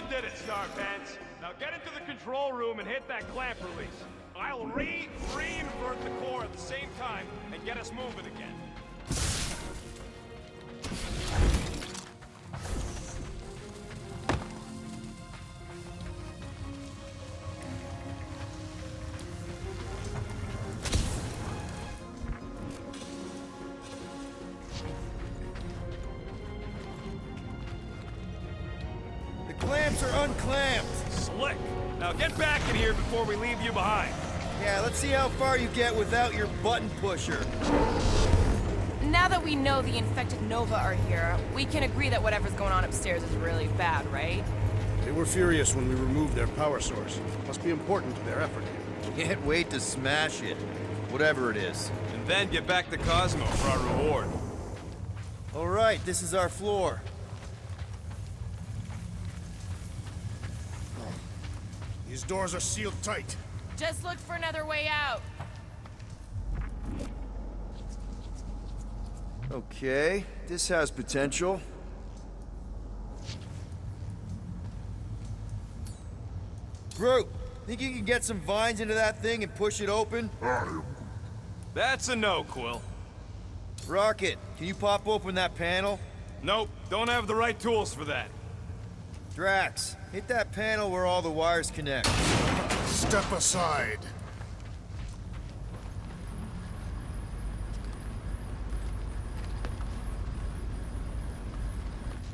did it, Starpants. Now get into the control room and hit that clamp release. I'll re-invert the core at the same time and get us moving again. Clamps are unclamped. Slick. Now get back in here before we leave you behind. Yeah, let's see how far you get without your button pusher. Now that we know the infected Nova are here, we can agree that whatever's going on upstairs is really bad, right? They were furious when we removed their power source. Must be important to their effort here. Can't wait to smash it. Whatever it is. And then get back to Cosmo for our reward. All right, this is our floor. These doors are sealed tight. Just look for another way out. Okay, this has potential. Groot, think you can get some vines into that thing and push it open? That's a no, Quill. Rocket, can you pop open that panel? Nope, don't have the right tools for that. Drax, hit that panel where all the wires connect. Step aside.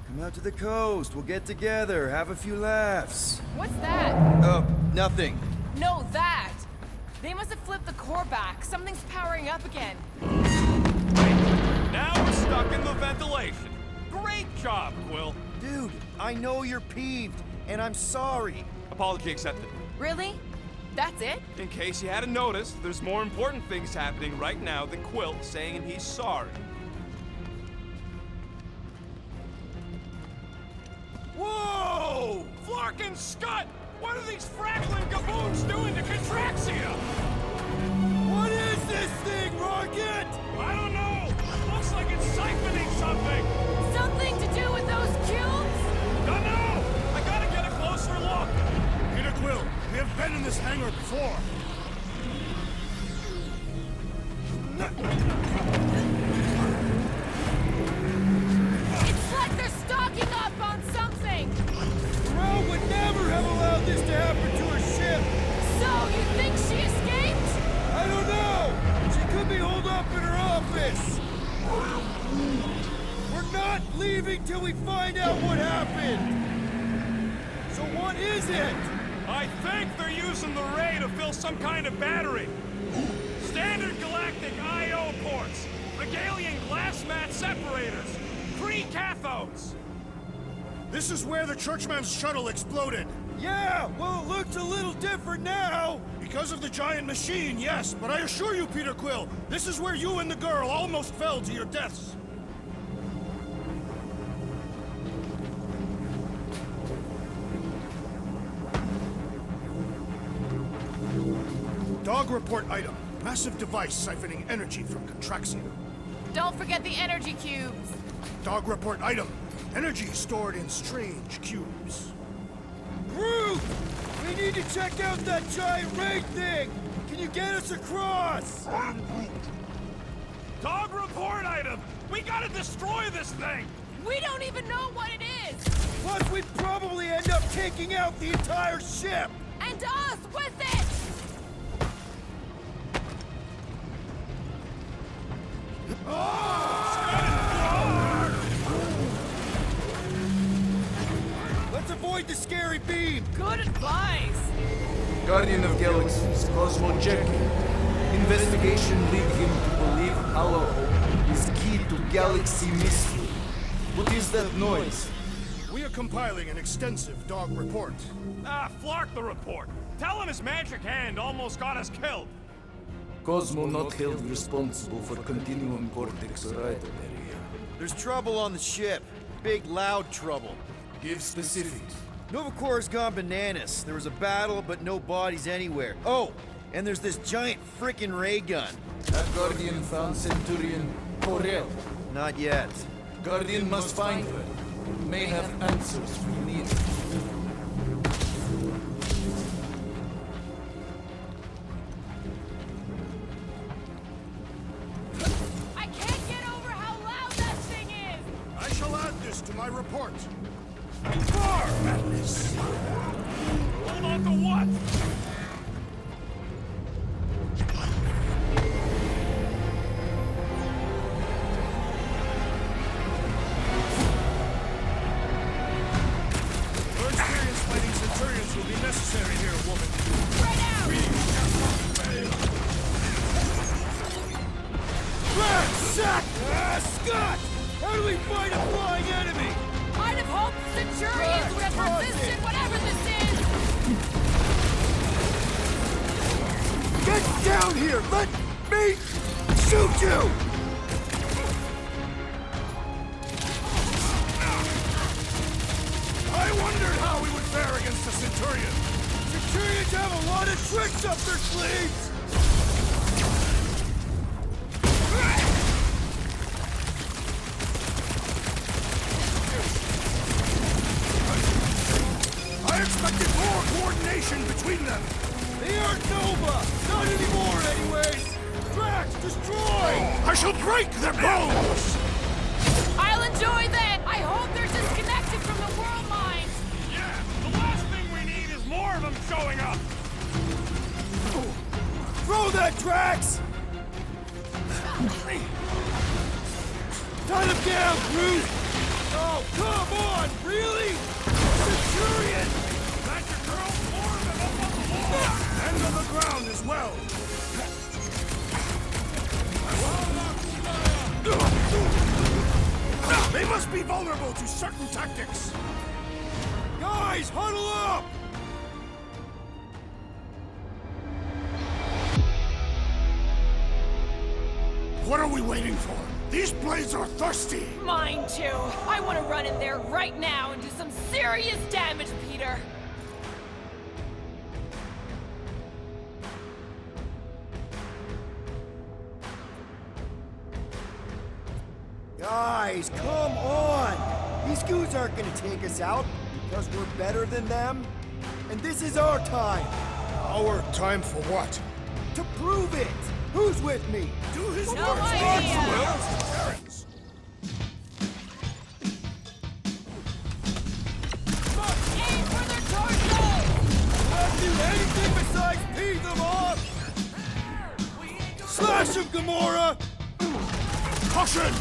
Come out to the coast, we'll get together, have a few laughs. What's that? Oh, nothing. No, that! They must have flipped the core back. Something's powering up again. Now we're stuck in the ventilation. Great job, Quill. Dude, I know you're peeved, and I'm sorry. Apology accepted. Really? That's it? In case you hadn't noticed, there's more important things happening right now than Quill saying he's sorry. Whoa! Flark and Scott! What are these frackling gaboons doing to Contraxia? What is this thing, Rocket? I don't know! Looks like it's siphoning something! Something to do with those cubes? Don't know! I gotta get a closer look! Peter Quill, we have been in this hangar before. It's like they're stocking up on something! Rome would never have allowed this to happen to her ship! So, you think she escaped? I don't know! She could be holed up in her office! We're not leaving till we find out what happened! So what is it? I think they're using the ray to fill some kind of battery. Standard galactic I.O. ports, Regalian glass mat separators, Kree cathodes. This is where the Churchman's shuttle exploded. Yeah, well it looks a little different now! Because of the giant machine, yes, but I assure you, Peter Quill, this is where you and the girl almost fell to your deaths. Dog report item. Massive device siphoning energy from Contraxia. Don't forget the energy cubes. Dog report item. Energy stored in strange cubes. Groot! We need to check out that giant raid thing! Can you get us across? Dog report item! We gotta destroy this thing! We don't even know what it is! Plus we'd probably end up taking out the entire ship! And us with it! Let's avoid the scary beam! Good advice! Guardian of Galaxies, Cosmo Jackie. Investigation lead him to believe Holohome is key to galaxy mystery. What is that noise? We are compiling an extensive dog report. Ah, Flark the report. Tell him his magic hand almost got us killed. Cosmo not held responsible for Continuum Cortex or either area. There's trouble on the ship. Big, loud trouble. Give specifics. Nova Corps gone bananas. There was a battle, but no bodies anywhere. Oh, and there's this giant frickin' ray gun. That Guardian found Centurion Corel. Not yet. Guardian must find her. May have answers we need. port. More madness. Hold on to what? Your experience fighting Centurions will be necessary here, woman. Right out! Rat sack! Scott! How do we fight a flying enemy? I'd have hoped the Centurions would have resisted whatever this is! Get down here! Let me shoot you! I wondered how we would fare against the Centurion. Centurions have a lot of tricks up their sleeves! I expected more coordination between them. They aren't Nova! Not anymore, anyways! Drax, destroy! I shall break their bones! I'll enjoy that! I hope they're disconnected from the world mines! Yeah, the last thing we need is more of them showing up. Throw that, Drax! Tie them down, Groot! Oh, come on! Really? Centurion! That your girl? More of them up on the wall. And on the ground as well. They must be vulnerable to certain tactics. Guys, huddle up! What are we waiting for? These blades are thirsty. Mine too. I want to run in there right now and do some serious damage, Peter. Guys, come on! These goons aren't gonna take us out because we're better than them. And this is our time Our time for what? to prove it! Who's with me? Do his No worst idea. parents. Aim for their torsos! Not do anything besides pee them off! Slash them, Gamora! Caution!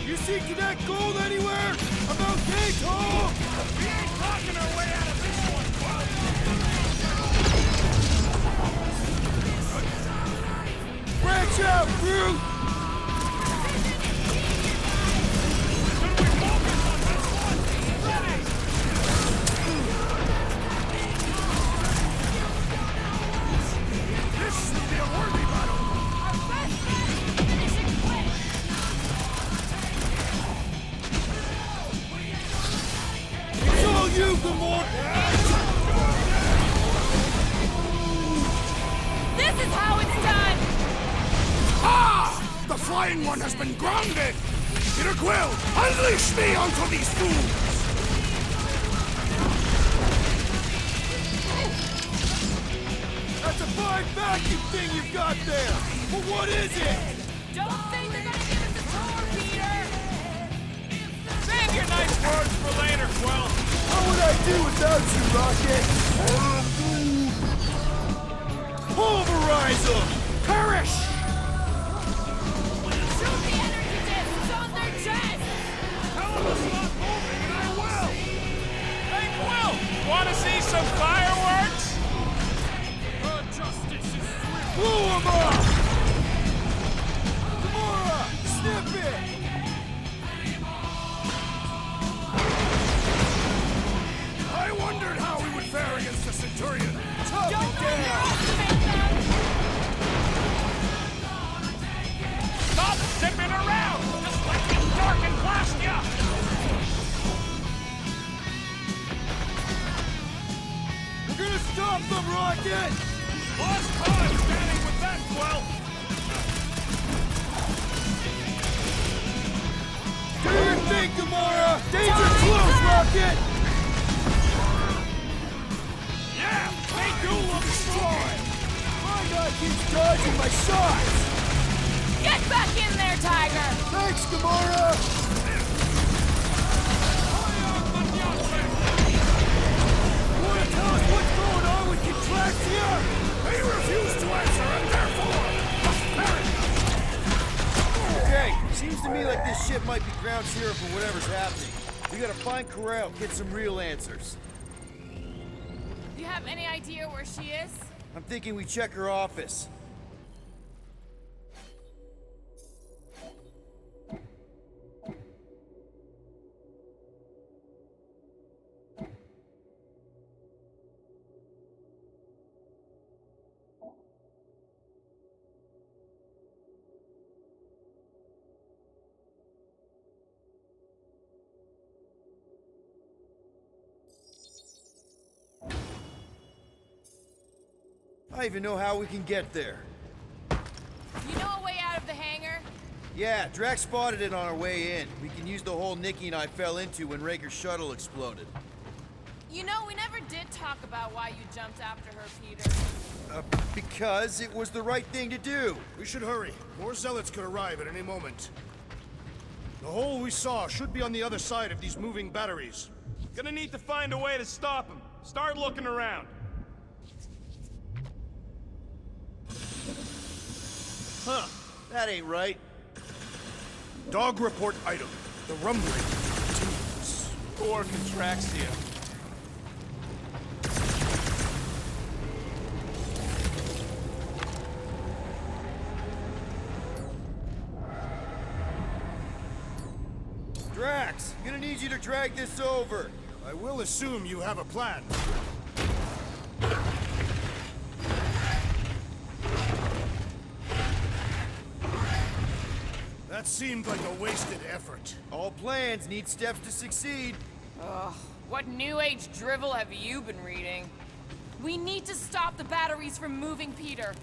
You see Cadet Gold anywhere? I'm okay, Tom! We ain't talking our way out of this one, Branch out, Groot! Should we focus on this one? Ready! This will be a worthy battle. Our best bet is finishing quick! It's all you, Gamora! This is how it's done! Ah! The flying one has been grounded! Peter Quill, unleash me onto these fools! That's a fine vacuum thing you've got there! But what is it? Don't think they're gonna give us a tour, Peter! Save your nice words for later, Quill. What would I do without you, Rocket? Pulverize them! Perish! Shoot the energy discs on their chest! Tell them to stop moving and I will. Hey, Quill, want to see some fireworks? Justice is swift. Blow them up! Gamora! Snip it! I wondered how we would fare against the Centurion. Tough Don't it down! underestimate them! Stop zipping around. Just let me dark and blast ya. We're gonna stop them, Rocket! Lost time standing with that, Quill. Do your thing, Gamora! Danger close, Rocket! Yeah, they do look strong. My guy keeps dodging my shots! Get back in there, Tiger! Thanks, Gamora! Wanna tell us what's going on with Contraxia? They refuse to answer, and therefore must perish! Okay, seems to me like this ship might be ground zero for whatever's happening. We gotta find Corral, get some real answers. Do you have any idea where she is? I'm thinking we check her office. I even know how we can get there. You know a way out of the hangar? Yeah, Drax spotted it on our way in. We can use the hole Nikki and I fell into when Raker's shuttle exploded. You know, we never did talk about why you jumped after her, Peter. Because it was the right thing to do. We should hurry. More zealots could arrive at any moment. The hole we saw should be on the other side of these moving batteries. Gonna need to find a way to stop him. Start looking around. Huh, that ain't right. Dog report item. The rumbling continues. Poor Contraxia. Drax, gonna need you to drag this over. I will assume you have a plan. That seemed like a wasted effort. All plans need steps to succeed. Ugh, what new age drivel have you been reading? We need to stop the batteries from moving, Peter.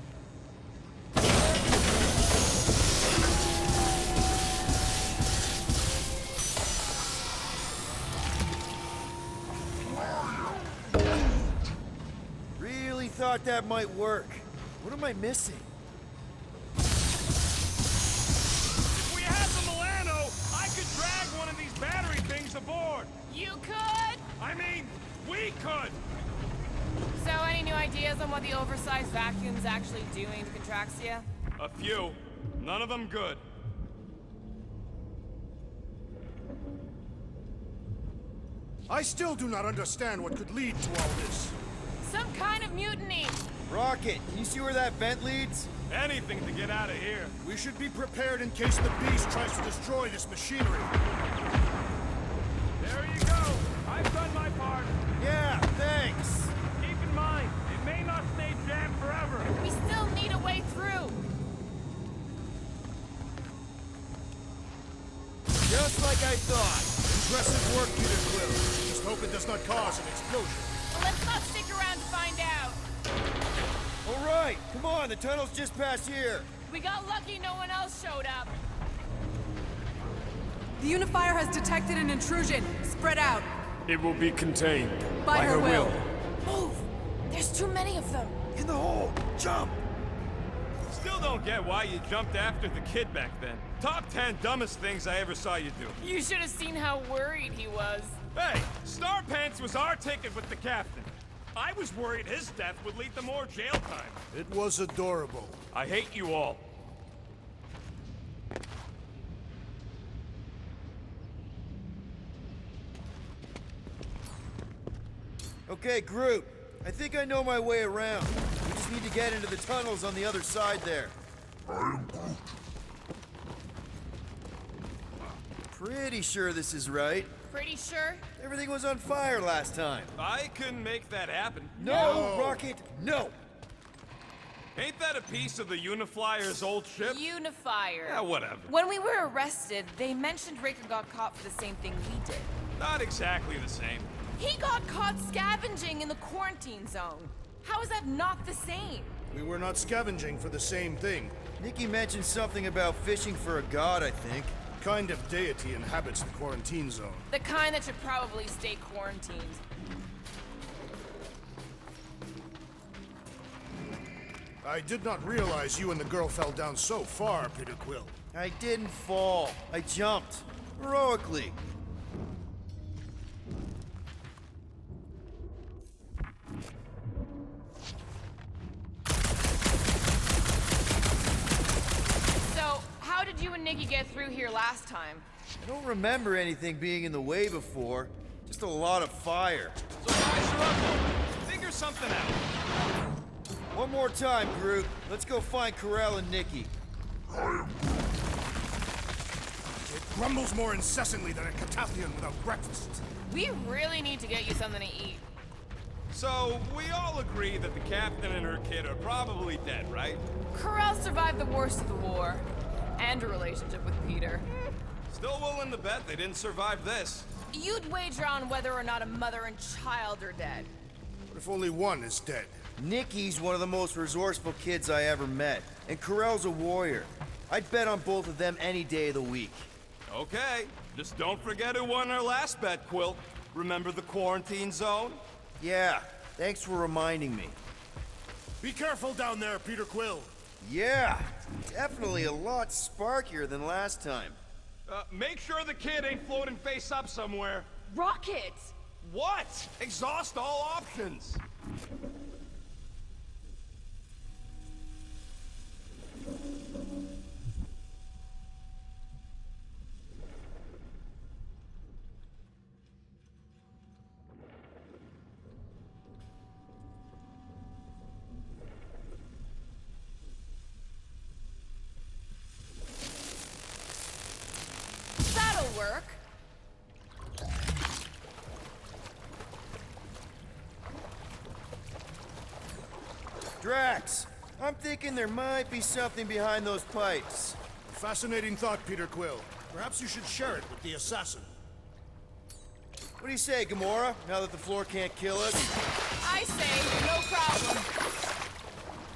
Really thought that might work. What am I missing? If we had the Milano, I could drag one of these battery things aboard. You could? I mean, we could. So, any new ideas on what the oversized vacuum's actually doing to Contraxia? A few. None of them good. I still do not understand what could lead to all this. Some kind of mutiny! Rocket, can you see where that vent leads? Anything to get out of here. We should be prepared in case the beast tries to destroy this machinery. There you go. I've done my part. Yeah, thanks. Keep in mind, it may not stay jammed forever. We still need a way through! Just like I thought. Impressive work, Peter Quill. Just hope it does not cause an explosion. Well, let's not stick around to find out. All right, come on, the tunnel's just past here. We got lucky no one else showed up. The Unifier has detected an intrusion. Spread out. It will be contained. By her will. Move! There's too many of them. In the hole, jump! Still don't get why you jumped after the kid back then. Top 10 dumbest things I ever saw you do. You should have seen how worried he was. Hey, Star Pants was our ticket with the captain. I was worried his death would lead to more jail time. It was adorable. I hate you all. Okay, Groot. I think I know my way around. We just need to get into the tunnels on the other side there. Pretty sure this is right. Pretty sure? Everything was on fire last time. I couldn't make that happen. No, Rocket, no! Ain't that a piece of the Uniflyer's old ship? Unifier. Yeah, whatever. When we were arrested, they mentioned Raker got caught for the same thing we did. Not exactly the same. He got caught scavenging in the quarantine zone. How is that not the same? We were not scavenging for the same thing. Nikki mentioned something about fishing for a god, I think. Kind of deity inhabits the quarantine zone. The kind that should probably stay quarantined. I did not realize you and the girl fell down so far, Peter Quill. I didn't fall. I jumped. Heroically. So, how did you and Nikki get through here last time? I don't remember anything being in the way before. Just a lot of fire. So guys are up. Figure something out. One more time, Groot. Let's go find Corell and Nikki. It grumbles more incessantly than a Catathian without breakfast. We really need to get you something to eat. So, we all agree that the captain and her kid are probably dead, right? Corell survived the worst of the war. And a relationship with Peter. Still willing to bet they didn't survive this. You'd wager on whether or not a mother and child are dead. What if only one is dead? Nikki's one of the most resourceful kids I ever met, and Corell's a warrior. I'd bet on both of them any day of the week. Okay, just don't forget who won our last bet, Quill. Remember the quarantine zone? Yeah, thanks for reminding me. Be careful down there, Peter Quill. Yeah, definitely a lot sparkier than last time. Make sure the kid ain't floating face up somewhere. Rocket! What? Exhaust all options. That'll work. Drax, I'm thinking there might be something behind those pipes. Fascinating thought, Peter Quill. Perhaps you should share it with the assassin. What do you say, Gamora, now that the floor can't kill us? I say, no problem.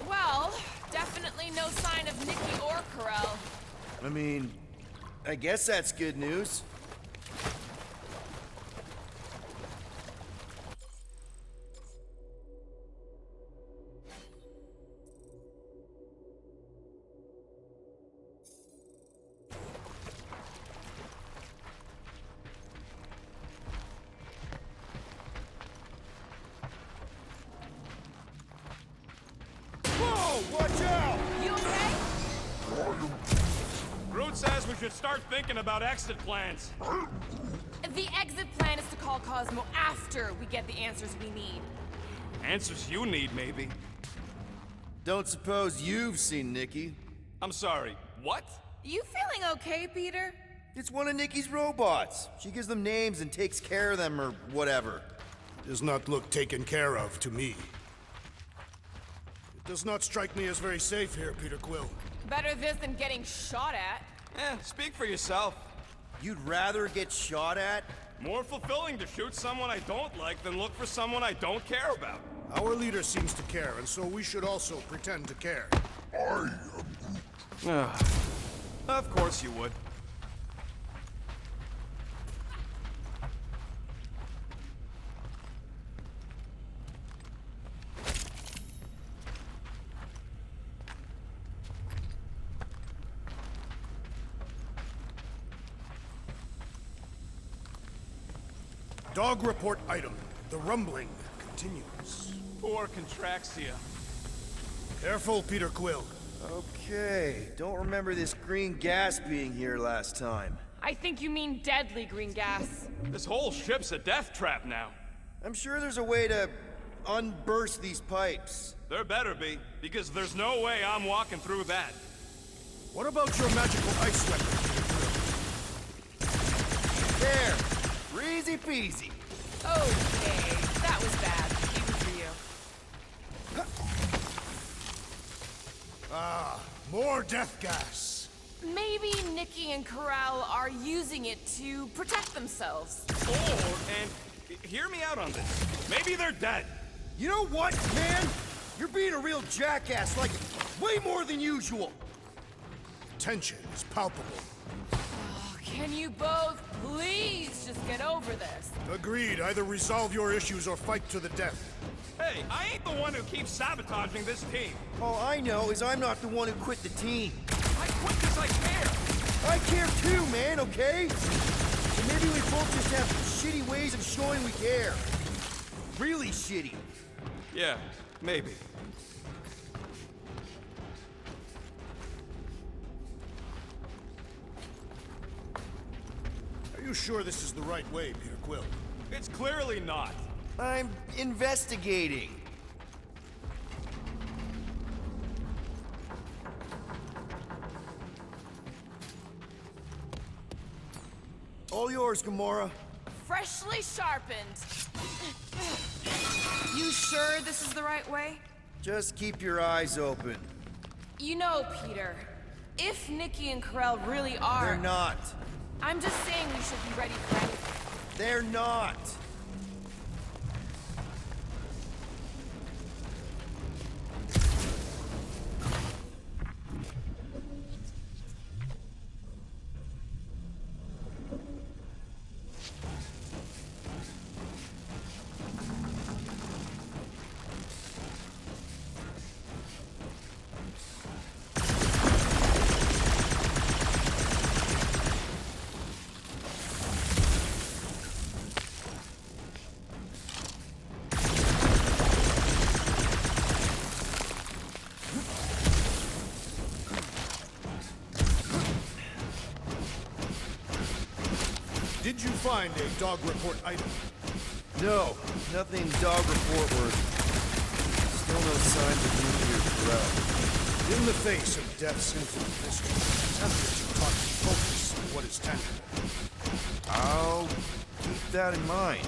Well, definitely no sign of Nikki or Corell. I mean, I guess that's good news. Whoa, watch out! You okay? Groot says we should start thinking about exit plans. The exit plan is to call Cosmo after we get the answers we need. Answers you need, maybe. Don't suppose you've seen Nikki? I'm sorry, what? You feeling okay, Peter? It's one of Nikki's robots. She gives them names and takes care of them or whatever. Does not look taken care of to me. It does not strike me as very safe here, Peter Quill. Better this than getting shot at. Speak for yourself. You'd rather get shot at? More fulfilling to shoot someone I don't like than look for someone I don't care about. Our leader seems to care, and so we should also pretend to care. Of course you would. Dog report item. The rumbling continues. Poor Contraxia. Careful, Peter Quill. Okay, don't remember this green gas being here last time. I think you mean deadly green gas. This whole ship's a death trap now. I'm sure there's a way to unburst these pipes. There better be, because there's no way I'm walking through that. What about your magical ice weapon, Peter Quill? There! Easy peasy. Okay, that was bad, even for you. More death gas. Maybe Nikki and Corell are using it to protect themselves. And hear me out on this. Maybe they're dead. You know what, man? You're being a real jackass, like way more than usual. Tension is palpable. Can you both please just get over this? Agreed. Either resolve your issues or fight to the death. Hey, I ain't the one who keeps sabotaging this team. All I know is I'm not the one who quit the team. I quit because I care. I care too, man, okay? So maybe we both just have shitty ways of showing we care. Really shitty. Yeah, maybe. Are you sure this is the right way, Peter Quill? It's clearly not. I'm investigating. All yours, Gamora. Freshly sharpened. You sure this is the right way? Just keep your eyes open. You know, Peter, if Nikki and Karel really are... They're not. I'm just saying we should be ready for anything. They're not. Did you find a dog report item? No, nothing dog report worthy. Still no signs of nuclear threat. In the face of Death's infinite mystery, tempted to taught to focus on what is tangible. I'll keep that in mind.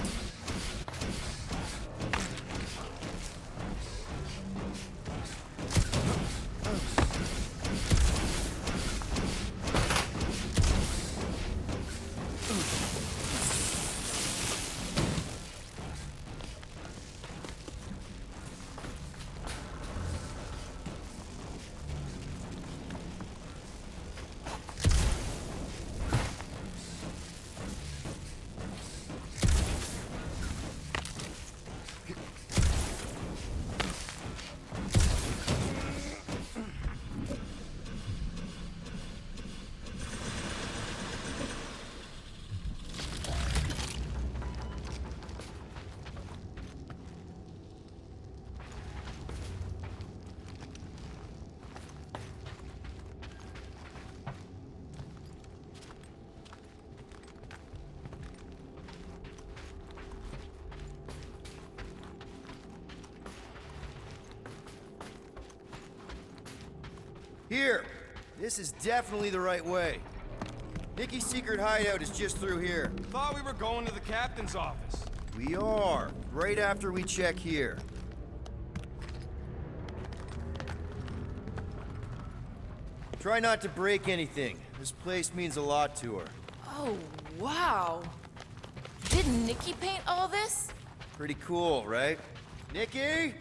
Here! This is definitely the right way. Nikki's secret hideout is just through here. Thought we were going to the captain's office. We are, right after we check here. Try not to break anything. This place means a lot to her. Oh, wow. Did Nikki paint all this? Pretty cool, right? Nikki?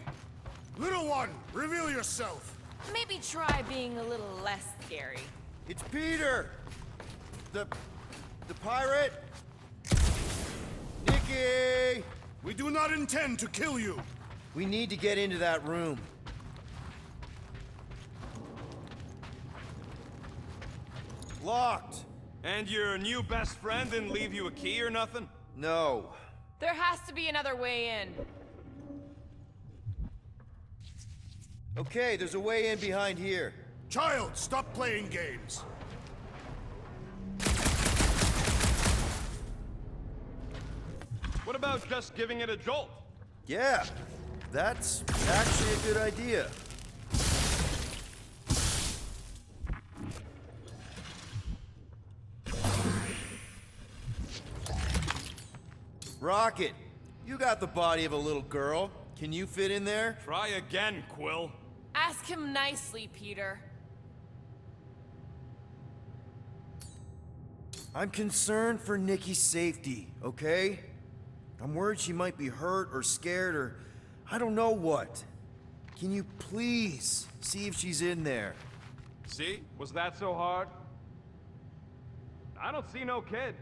Little one, reveal yourself. Maybe try being a little less scary. It's Peter! The pirate? Nikki! We do not intend to kill you. We need to get into that room. Locked. And your new best friend didn't leave you a key or nothing? No. There has to be another way in. Okay, there's a way in behind here. Child, stop playing games. What about just giving it a jolt? Yeah, that's actually a good idea. Rocket, you got the body of a little girl. Can you fit in there? Try again, Quill. Ask him nicely, Peter. I'm concerned for Nikki's safety, okay? I'm worried she might be hurt or scared or I don't know what. Can you please see if she's in there? See? Was that so hard? I don't see no kid.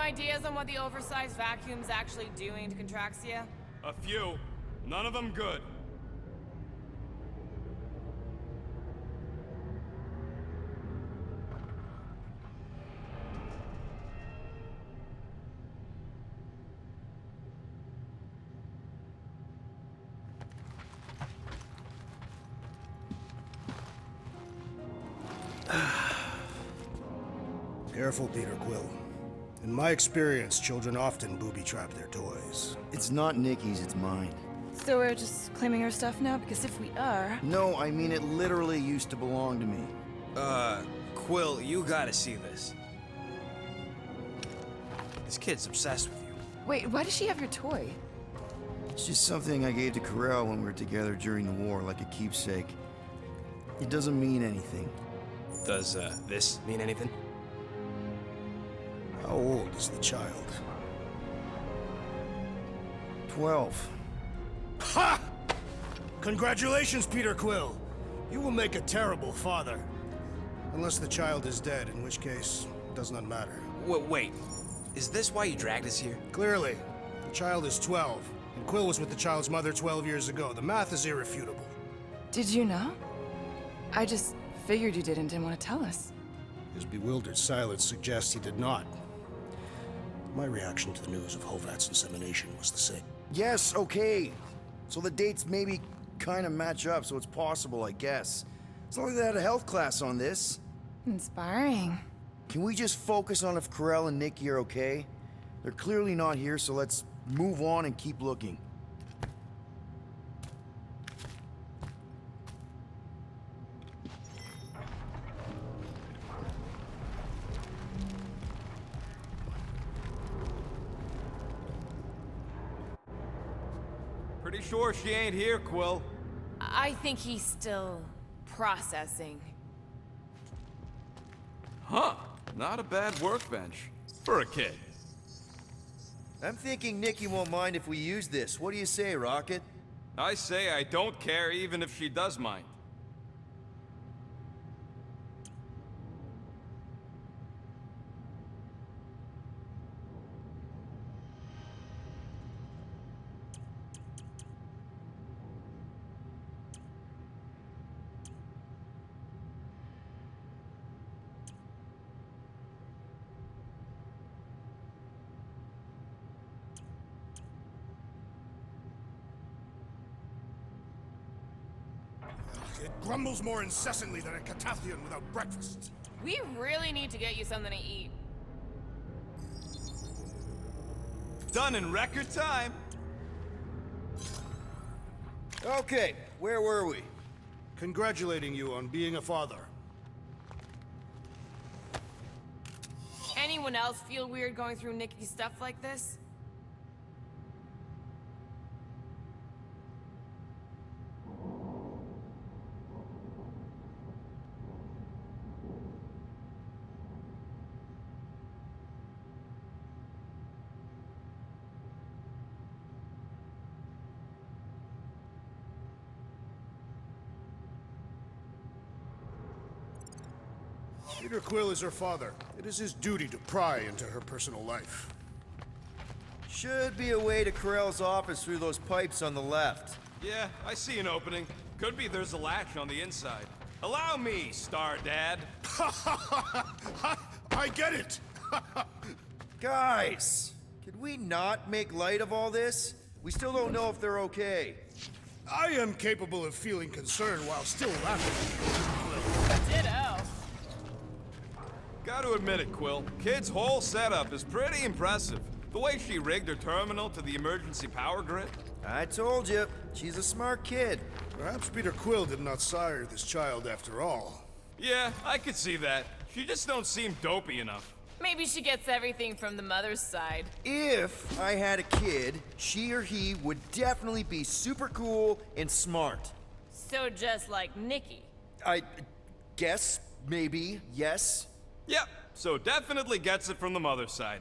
ideas on what the oversized vacuum's actually doing to Contraxia? A few. None of them good. Careful, Peter Quill. In my experience, children often booby-trap their toys. It's not Nikki's, it's mine. So we're just claiming her stuff now? Because if we are... No, I mean it literally used to belong to me. Quill, you gotta see this. This kid's obsessed with you. Wait, why does she have your toy? It's just something I gave to Corel when we were together during the war, like a keepsake. It doesn't mean anything. Does, this mean anything? How old is the child? 12. Ha! Congratulations, Peter Quill. You will make a terrible father. Unless the child is dead, in which case, it does not matter. Wait. Is this why you dragged us here? Clearly, the child is 12, and Quill was with the child's mother 12 years ago. The math is irrefutable. Did you know? I just figured you didn't want to tell us. His bewildered silence suggests he did not. My reaction to the news of Hovat's insemination was the same. Yes, okay. So the dates maybe kind of match up, so it's possible, I guess. It's not like they had a health class on this. Inspiring. Can we just focus on if Corel and Nikki are okay? They're clearly not here, so let's move on and keep looking. Pretty sure she ain't here, Quill. I think he's still processing. Huh. Not a bad workbench. For a kid. I'm thinking Nikki won't mind if we use this. What do you say, Rocket? I say I don't care even if she does mind. It grumbles more incessantly than a Catathian without breakfast. We really need to get you something to eat. Done in record time. Okay, where were we? Congratulating you on being a father. Anyone else feel weird going through Nikki's stuff like this? Peter Quill is her father. It is his duty to pry into her personal life. Should be a way to Corel's office through those pipes on the left. Yeah, I see an opening. Could be there's a latch on the inside. Allow me, Star Dad. I get it! Guys, could we not make light of all this? We still don't know if they're okay. I am capable of feeling concern while still laughing. Ditto. Gotta admit it, Quill. Kid's whole setup is pretty impressive. The way she rigged her terminal to the emergency power grid. I told you, she's a smart kid. Perhaps Peter Quill did not sire this child after all. Yeah, I could see that. She just don't seem dopey enough. Maybe she gets everything from the mother's side. If I had a kid, she or he would definitely be super cool and smart. So just like Nikki. I guess, maybe, yes. Yep, so definitely gets it from the mother's side.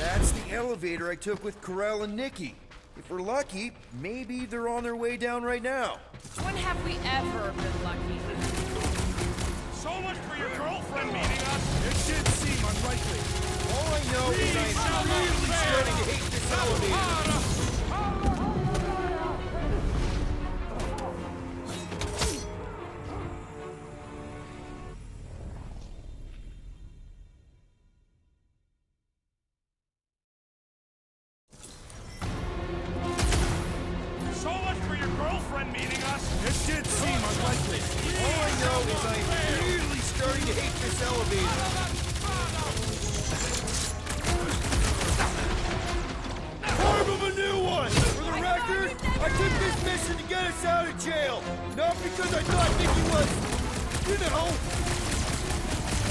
That's the elevator I took with Corell and Nikki. If we're lucky, maybe they're on their way down right now. When have we ever been lucky? So much for your girlfriend meeting us. It did seem unlikely. All I know is I'm really starting to hate this elevator. So much for your girlfriend meeting us. It did seem unlikely. All I know is I'm really starting to hate this elevator. Carve him a new one! For the record, I took this mission to get us out of jail. Not because I thought Nikki was, you know.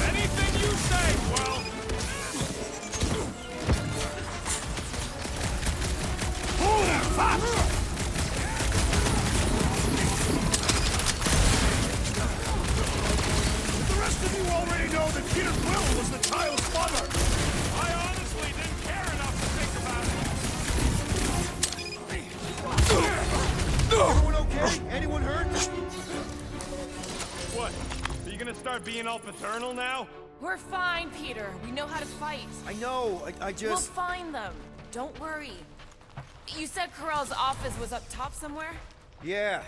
Anything you say, well. Hold it, Fox! The rest of you already know that Peter Quill was the child's mother. I honestly didn't care enough to think about it. Everyone okay? Anyone hurt? What? Are you gonna start being all paternal now? We're fine, Peter. We know how to fight. I know, I We'll just... find them. Don't worry. You said Corell's office was up top somewhere? Yeah,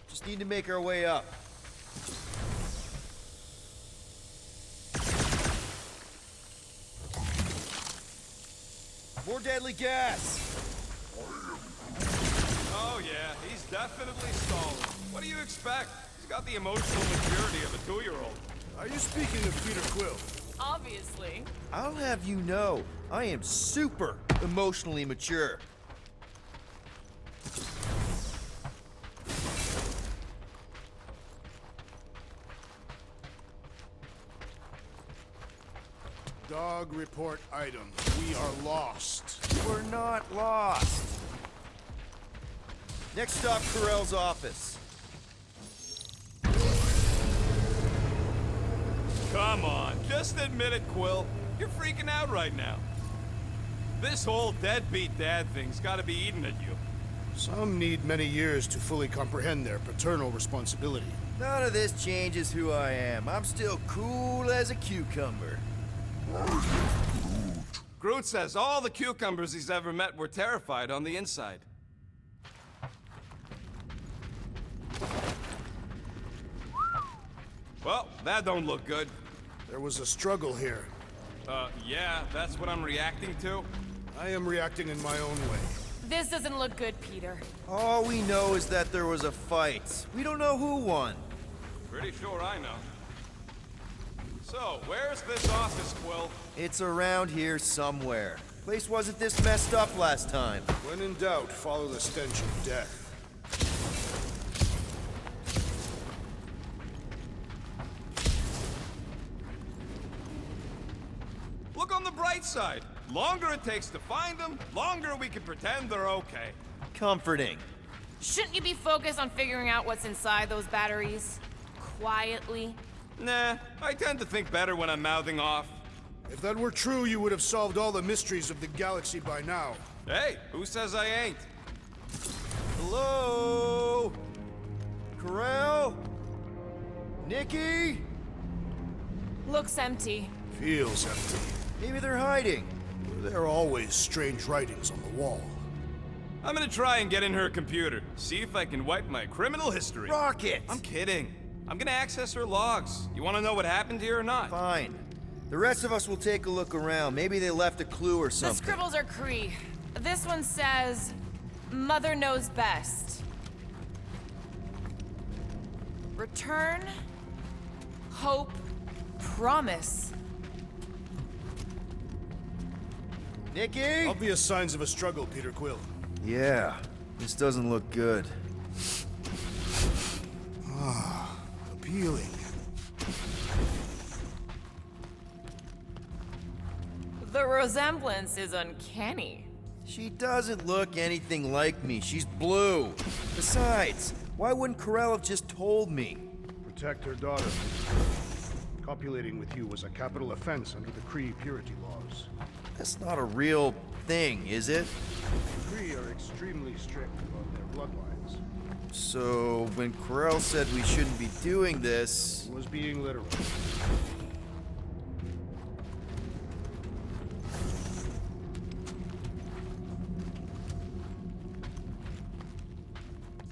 just need to make our way up. More deadly gas! Oh yeah, he's definitely stalling. What do you expect? He's got the emotional maturity of a 2-year-old. Are you speaking of Peter Quill? Obviously. I'll have you know, I am super emotionally mature. Dog report item. We are lost. We're not lost. Next stop, Corell's office. Come on, just admit it, Quill. You're freaking out right now. This whole deadbeat dad thing's gotta be eating at you. Some need many years to fully comprehend their paternal responsibility. None of this changes who I am. I'm still cool as a cucumber. Groot says all the cucumbers he's ever met were terrified on the inside. Well, that don't look good. There was a struggle here. Yeah, that's what I'm reacting to. I am reacting in my own way. This doesn't look good, Peter. All we know is that there was a fight. We don't know who won. Pretty sure I know. So, where's this office, Quill? It's around here somewhere. Place wasn't this messed up last time. When in doubt, follow the stench of death. Look on the bright side. Longer it takes to find them, longer we can pretend they're okay. Comforting. Shouldn't you be focused on figuring out what's inside those batteries? Quietly? Nah, I tend to think better when I'm mouthing off. If that were true, you would have solved all the mysteries of the galaxy by now. Hey, who says I ain't? Hello? Corell? Nikki? Looks empty. Feels empty. Maybe they're hiding. There are always strange writings on the wall. I'm gonna try and get in her computer, see if I can wipe my criminal history. Rocket! I'm kidding. I'm gonna access her logs. You wanna know what happened here or not? Fine. The rest of us will take a look around. Maybe they left a clue or The something. scribbles are Kree. This one says, Mother knows best. Return, hope, promise. Nikki? Obvious signs of a struggle, Peter Quill. Yeah, this doesn't look good. Appealing. The resemblance is uncanny. She doesn't look anything like me. She's blue. Besides, why wouldn't Corell have just told me? Protect her daughter. Copulating with you was a capital offense under the Kree purity laws. That's not a real thing, is it? The Kree are extremely strict on their bloodlines. So, when Corell said we shouldn't be doing this... He was being literal.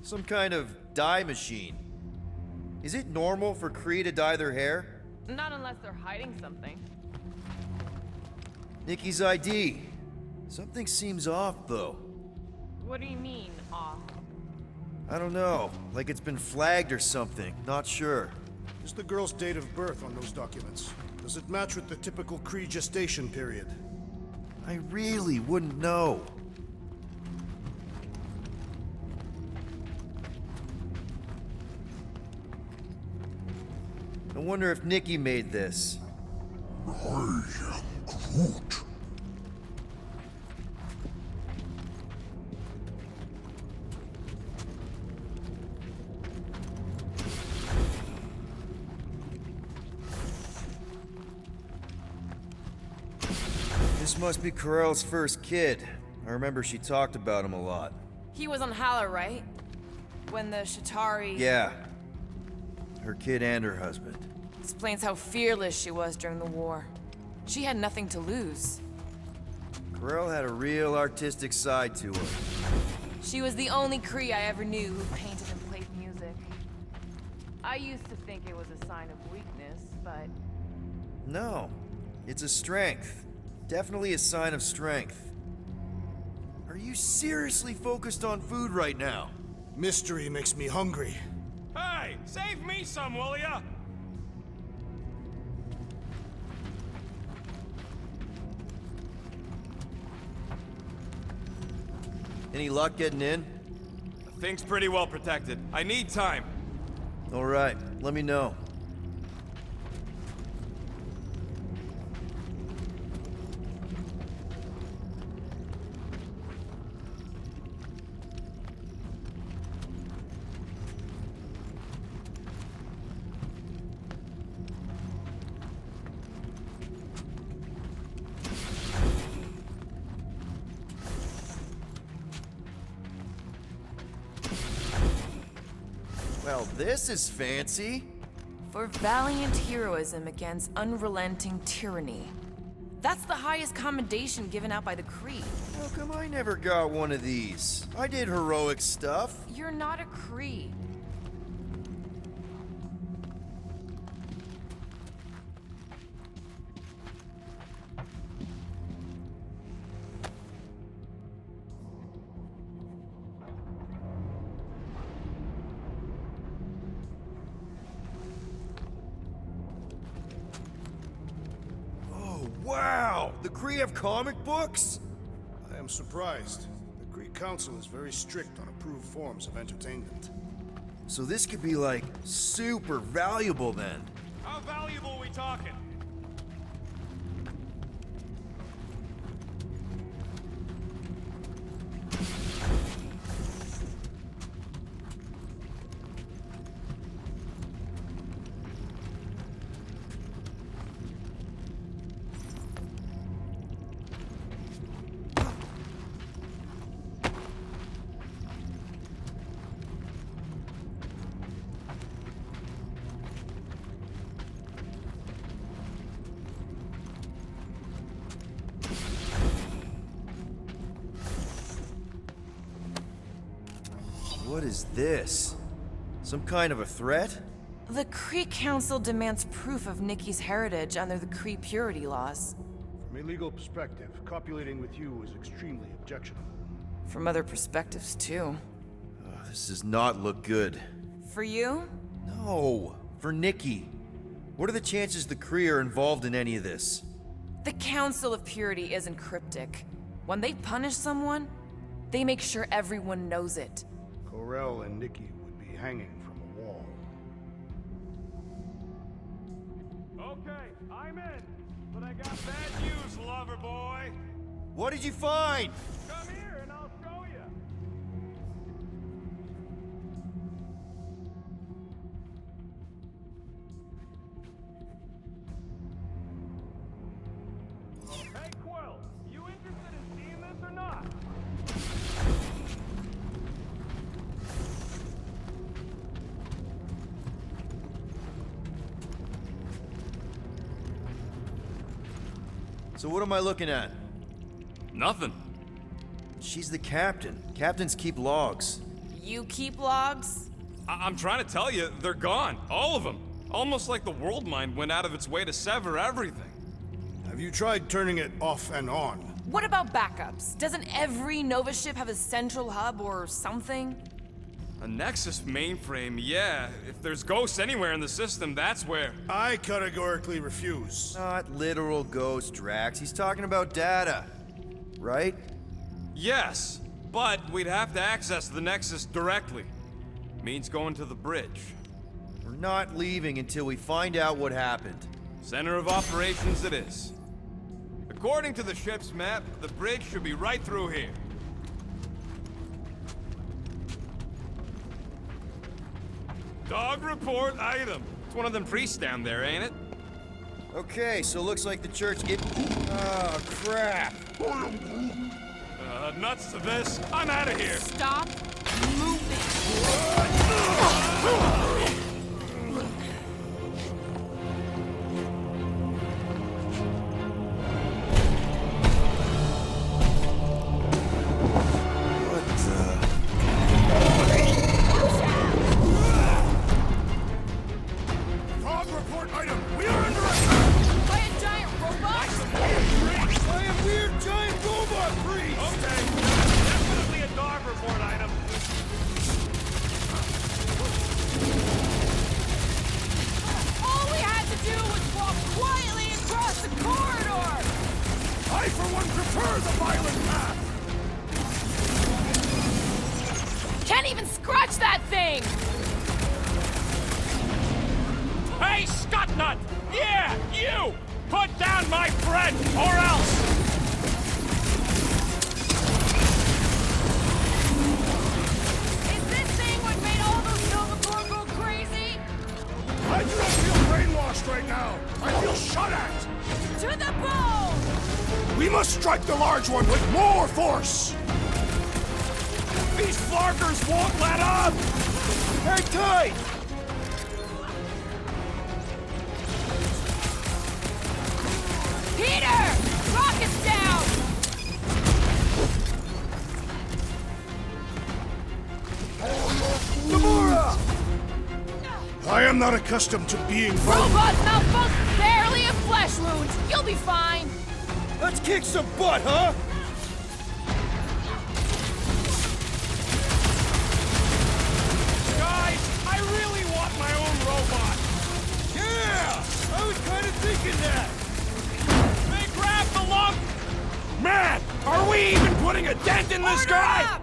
Some kind of dye machine. Is it normal for Kree to dye their hair? Not unless they're hiding something. Nikki's ID. Something seems off, though. What do you mean, off? I don't know. Like it's been flagged or something. Not sure. Is the girl's date of birth on those documents? Does it match with the typical Kree gestation period? I really wouldn't know. I wonder if Nikki made this. This must be Corell's first kid. I remember she talked about him a lot. He was on Hala, right? When the Shatari... Yeah. Her kid and her husband. Explains how fearless she was during the war. She had nothing to lose. Corell had a real artistic side to her. She was the only Kree I ever knew who painted and played music. I used to think it was a sign of weakness, but... No, it's a strength. Definitely a sign of strength. Are you seriously focused on food right now? Mystery makes me hungry. Hey, save me some, will ya? Any luck getting in? The thing's pretty well protected. I need time. All right, let me know. Well, this is fancy. For valiant heroism against unrelenting tyranny. That's the highest commendation given out by the Kree. How come I never got one of these? I did heroic stuff. You're not a Kree. Wow! The Kree have comic books? I am surprised. The Kree Council is very strict on approved forms of entertainment. So this could be like super valuable then. How valuable we talking? What is this? Some kind of a threat? The Kree Council demands proof of Nikki's heritage under the Kree purity laws. From a legal perspective, copulating with you is extremely objectionable. From other perspectives, too. Oh, this does not look good. For you? No, for Nikki. What are the chances the Kree are involved in any of this? The Council of Purity isn't cryptic. When they punish someone, they make sure everyone knows it. Corell and Nikki would be hanging from a wall. Okay, I'm in. But I got bad news, lover boy. What did you find? Come here and I'll show you. So what am I looking at? Nothing. She's the captain. Captains keep logs. You keep logs? I'm trying to tell you, they're gone. All of them. Almost like the world mind went out of its way to sever everything. Have you tried turning it off and on? What about backups? Doesn't every Nova ship have a central hub or something? A Nexus mainframe, yeah. If there's ghosts anywhere in the system, that's where. I categorically refuse. Not literal ghost, Drax. He's talking about data. Right? Yes, but we'd have to access the Nexus directly. Means going to the bridge. We're not leaving until we find out what happened. Center of operations it is. According to the ship's map, the bridge should be right through here. Dog report item. It's one of them priests down there, ain't it? Okay, so looks like the church Oh, crap! Nuts to this. I'm out of here. Stop moving. Dog report item! We are under attack! By a giant robot? By a weird giant robot priest! Okay, definitely a dog report item. All we had to do was walk quietly across the corridor! I, for one, prefer the violent path! Can't even scratch that thing! Hey, Scuttnut! Yeah, you! Put down my friend, or else! Is this thing what made all those Nova Corps go crazy? I do not feel brainwashed right now! I feel shot at! To the bone! We must strike the large one with more force! These flarkers won't let up! Hang tight! Peter! Rockets down! Gamora! I am not accustomed to being Robot malfunction! Barely a flesh wound! You'll be fine! Let's kick some butt, huh? Guys, I really want my own robot! Yeah! I was kind of thinking that! They grabbed the lung! Man, are we even putting a dent in this Order guy? up!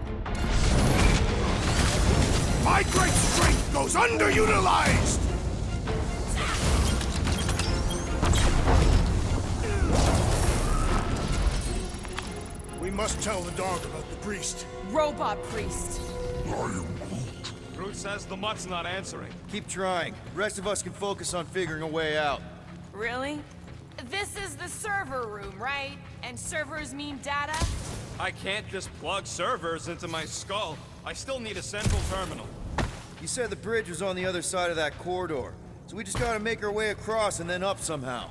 My great strength goes underutilized! We must tell the dog about the priest. Robot priest. Groot says the mutt's not answering. Keep trying. The rest of us can focus on figuring a way out. Really? This is the server room, right? And servers mean data? I can't just plug servers into my skull. I still need a central terminal. You said the bridge was on the other side of that corridor, so we just gotta make our way across and then up somehow.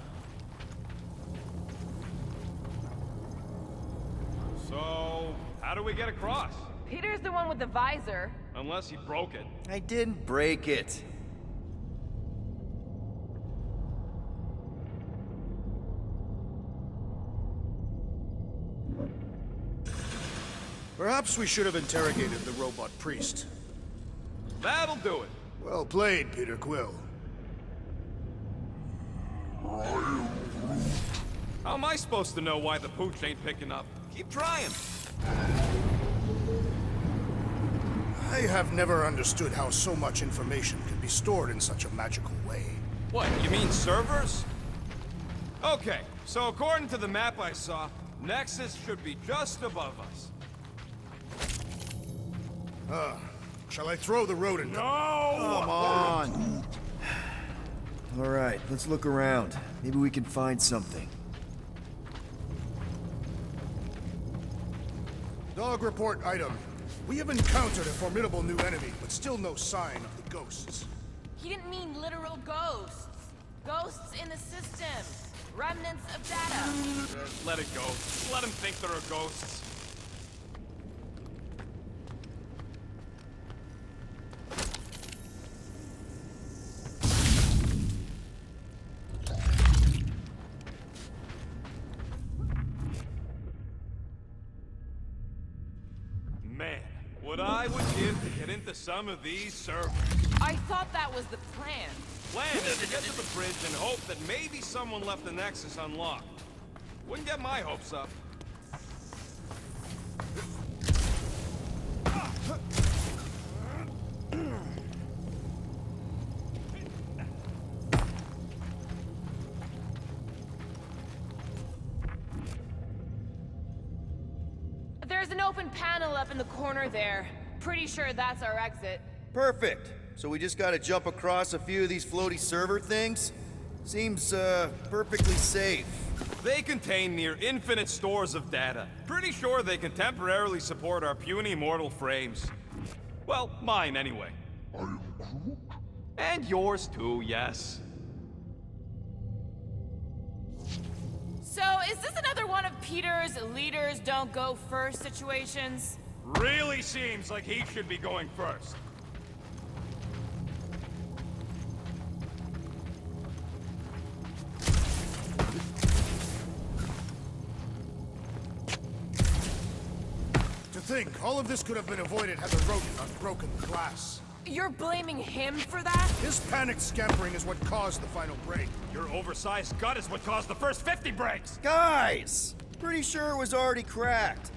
So, how do we get across? Peter's the one with the visor. Unless he broke it. I didn't break it. Perhaps we should have interrogated the robot priest. That'll do it. Well played, Peter Quill. How am I supposed to know why the pooch ain't picking up? Keep trying. I have never understood how so much information can be stored in such a magical way. What, you mean servers? Okay, so according to the map I saw, Nexus should be just above us. Shall I throw the rodent? Come on! Alright, let's look around. Maybe we can find something. Dog report item. We have encountered a formidable new enemy, but still no sign of the ghosts. He didn't mean literal ghosts. Ghosts in the system. Remnants of data. Let it go. Just let them think there are ghosts. Man, what I would give to get into some of these servers. I thought that was the plan. Plan is to get to the bridge and hope that maybe someone left the Nexus unlocked. Wouldn't get my hopes up. There's an open panel up in the corner there. Pretty sure that's our exit. Perfect. So we just gotta jump across a few of these floaty server things? Seems, perfectly safe. They contain near infinite stores of data. Pretty sure they can temporarily support our puny mortal frames. Well, mine anyway. I am Groot. And yours too, yes. So, is this another one of Peter's leaders don't go first situations? Really seems like he should be going first. To think, all of this could have been avoided had the rodent not broken the glass. You're blaming him for that? His panicked scampering is what caused the final break. Your oversized gut is what caused the first 50 breaks! Guys! Pretty sure it was already cracked.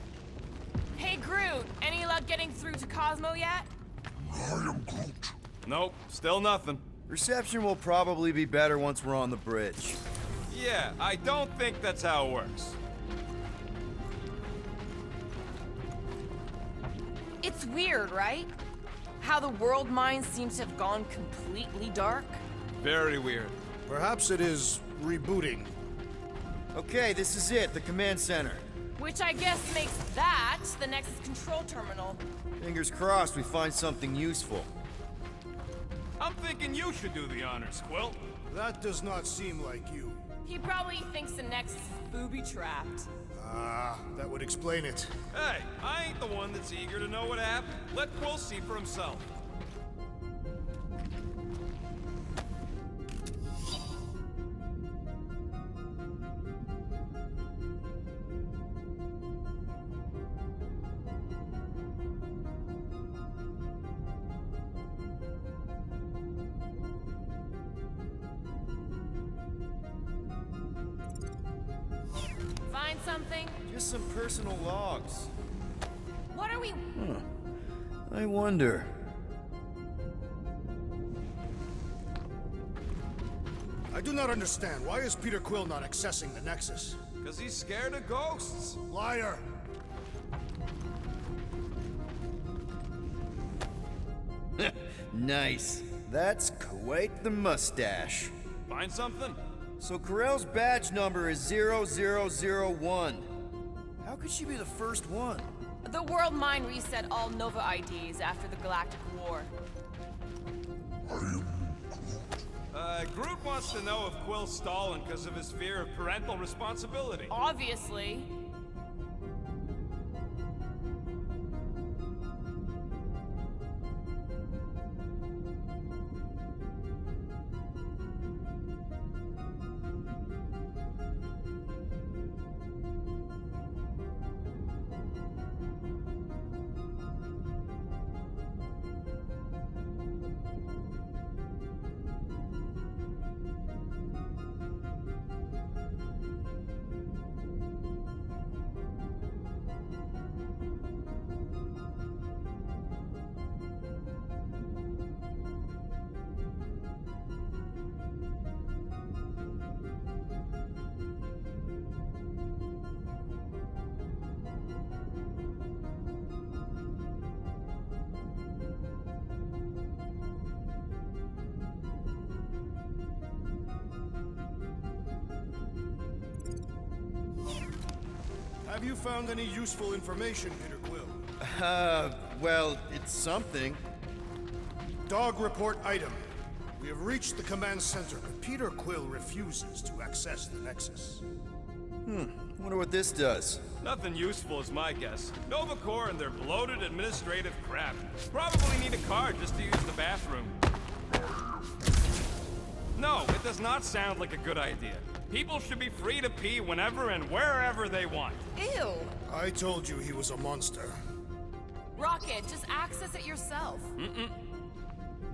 Hey, Groot, any luck getting through to Cosmo yet? Nope, still nothing. Reception will probably be better once we're on the bridge. Yeah, I don't think that's how it works. It's weird, right? How the world mind seems to have gone completely dark. Very weird. Perhaps it is rebooting. Okay, this is it, the command center. Which I guess makes that the Nexus control terminal. Fingers crossed we find something useful. I'm thinking you should do the honors, Quill. That does not seem like you. He probably thinks the Nexus is booby-trapped. Ah, that would explain it. Hey, I ain't the one that's eager to know what happened. Let Quill see for himself. Find something? Just some personal logs. What are we... I wonder. I do not understand. Why is Peter Quill not accessing the Nexus? Because he's scared of ghosts. Liar! Nice. That's quite the mustache. Find something? So Corell's badge number is 0001. How could she be the first one? The world mind reset all Nova IDs after the Galactic War. Groot wants to know if Quill's stalling because of his fear of parental responsibility. Obviously. Have you found any useful information, Peter Quill? Well, it's something. Dog report item. We have reached the command center, but Peter Quill refuses to access the Nexus. Wonder what this does. Nothing useful is my guess. Nova Corps and their bloated administrative crap. Probably need a card just to use the bathroom. No, it does not sound like a good idea. People should be free to pee whenever and wherever they want. Ew! I told you he was a monster. Rocket, just access it yourself.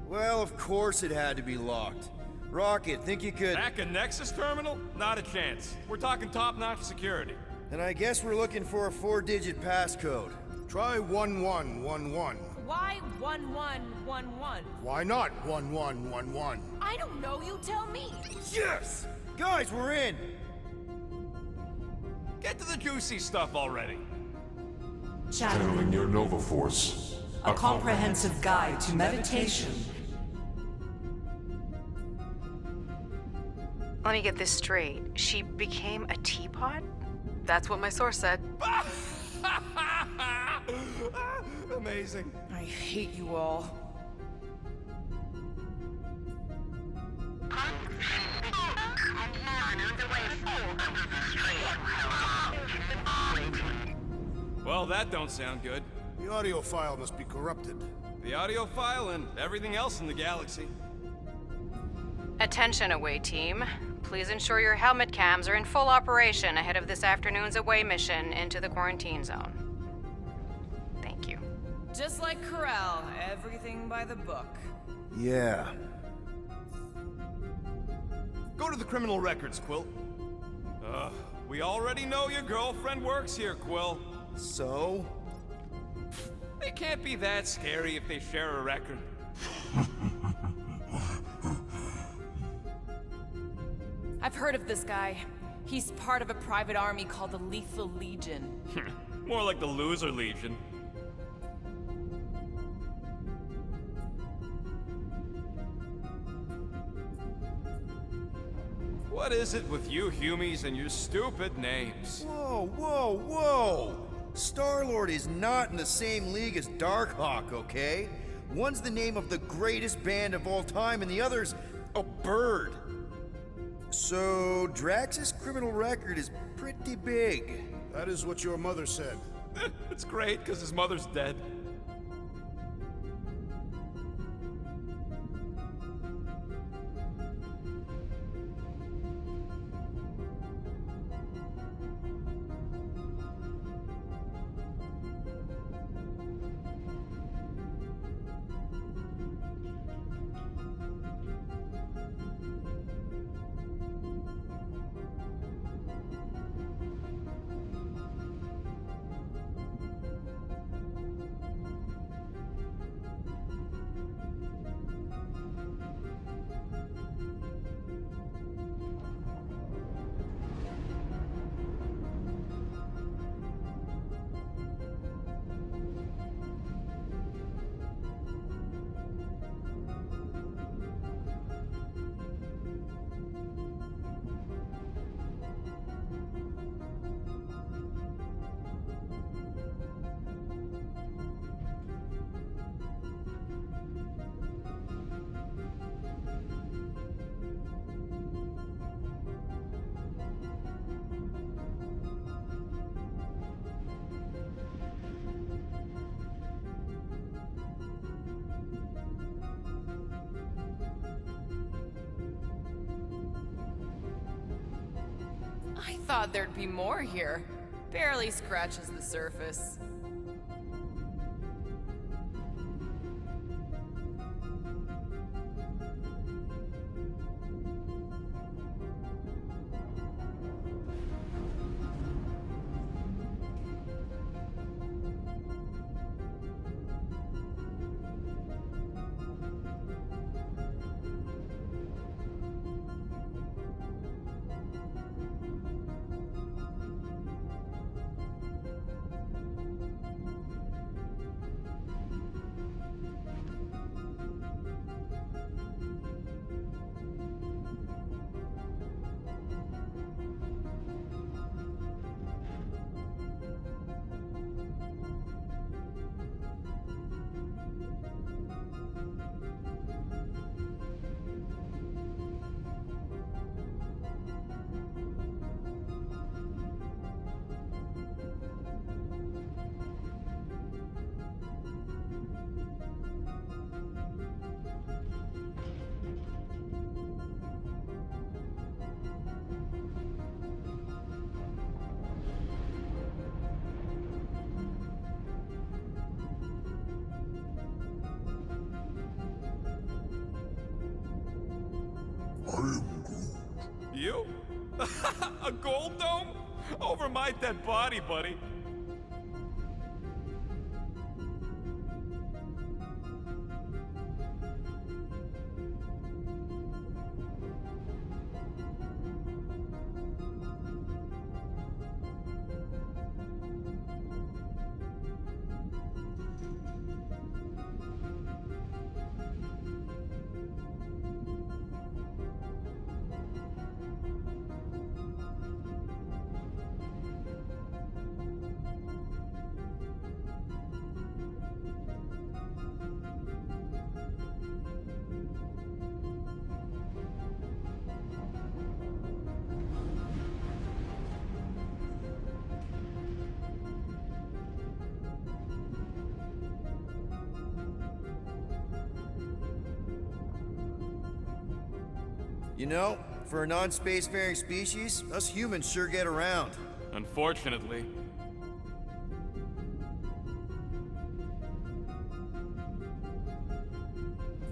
Well, of course it had to be locked. Rocket, think you could... Hack a Nexus terminal? Not a chance. We're talking top-notch security. And I guess we're looking for a 4-digit passcode. Try 1111. Why 1111? Why not 1111? I don't know, you tell me. Yes! Guys, we're in! Get to the juicy stuff already. Channeling your Nova Force. A comprehensive guide to meditation. Let me get this straight. She became a teapot? That's what my source said. Amazing. I hate you all. Well, that don't sound good. The audio file must be corrupted. The audio file and everything else in the galaxy. Attention, away team. Please ensure your helmet cams are in full operation ahead of this afternoon's away mission into the quarantine zone. Thank you. Just like Corel, everything by the book. Yeah. Go to the criminal records, Quill. We already know your girlfriend works here, Quill. So? They can't be that scary if they share a record. I've heard of this guy. He's part of a private army called the Lethal Legion. More like the Loser Legion. What is it with you Humies and your stupid names? Whoa, whoa, whoa! Star-Lord is not in the same league as Darkhawk, okay? One's the name of the greatest band of all time, and the other's a bird. So, Drax's criminal record is pretty big. That is what your mother said. It's great, because his mother's dead. I thought there'd be more here. Barely scratches the surface. You? A gold dome? Over my dead body, buddy. You know, for a non-spacefaring species, us humans sure get around. Unfortunately.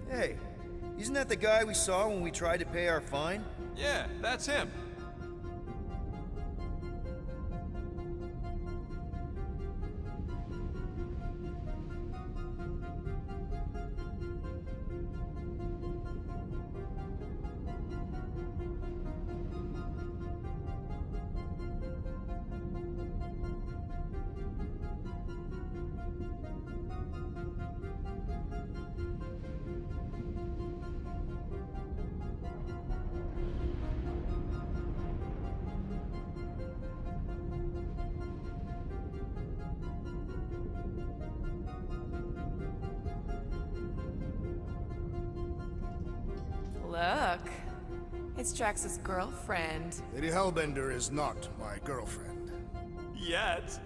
Hey, isn't that the guy we saw when we tried to pay our fine? Yeah, that's him. Look, it's Drax's girlfriend. Lady Hellbender is not my girlfriend. Yet.